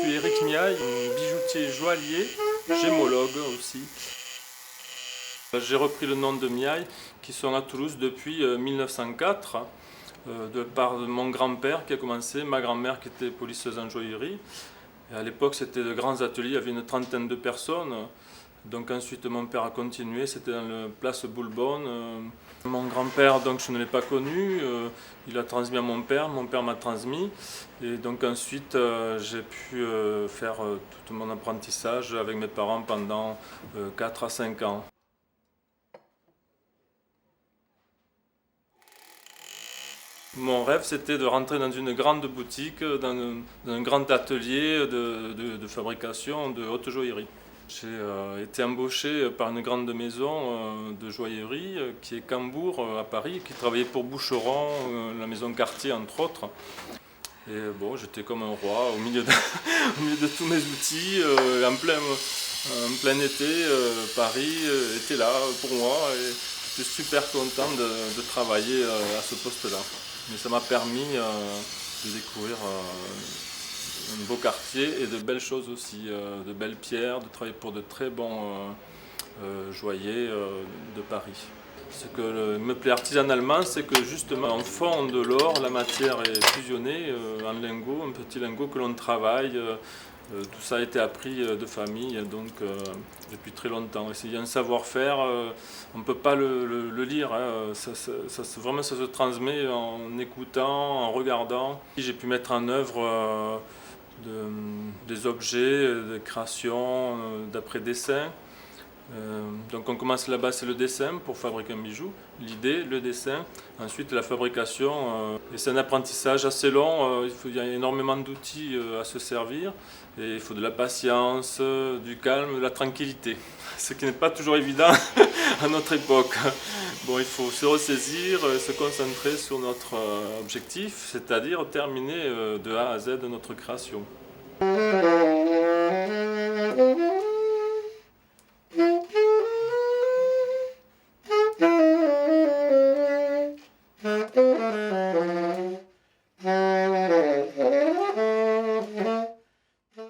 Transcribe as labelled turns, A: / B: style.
A: suis Éric Miaille, bijoutier joaillier, gémologue aussi. J'ai repris le nom de Miaille, qui sont à Toulouse depuis 1904, de par mon grand-père qui a commencé, ma grand-mère qui était polisseuse en joaillerie. Et à l'époque, c'était de grands ateliers, il y avait une trentaine de personnes. Donc ensuite, mon père a continué, c'était dans la place Boulbonne. Mon grand-père, donc je ne l'ai pas connu, il a transmis à mon père m'a transmis. Et donc ensuite, j'ai pu faire tout mon apprentissage avec mes parents pendant 4 à 5 ans. Mon rêve, c'était de rentrer dans une grande boutique, dans un grand atelier de fabrication de haute joaillerie. J'ai été embauché par une grande maison de joaillerie qui est Cambourg à Paris, qui travaillait pour Boucheron, la maison Cartier entre autres. Et bon, j'étais comme un roi au milieu au milieu de tous mes outils, en plein été. Paris était là pour moi et j'étais super content de travailler à ce poste-là. Mais ça m'a permis de découvrir un beau quartier et de belles choses aussi, de belles pierres, de travailler pour de très bons joailliers de Paris. Ce que me plaît artisanalement, c'est que justement en fond de l'or, la matière est fusionnée en lingots, un petit lingot que l'on travaille. Tout ça a été appris de famille, donc depuis très longtemps. Il y a un savoir-faire, on ne peut pas le lire, hein. Vraiment ça se transmet en écoutant, en regardant. J'ai pu mettre en œuvre des objets, des créations d'après dessin. Donc on commence là-bas, c'est le dessin pour fabriquer un bijou, l'idée, le dessin, ensuite la fabrication. Et c'est un apprentissage assez long, il y a énormément d'outils à se servir, et il faut de la patience, du calme, de la tranquillité, ce qui n'est pas toujours évident à notre époque. Bon, il faut se ressaisir, se concentrer sur notre objectif, c'est-à-dire terminer de A à Z notre création.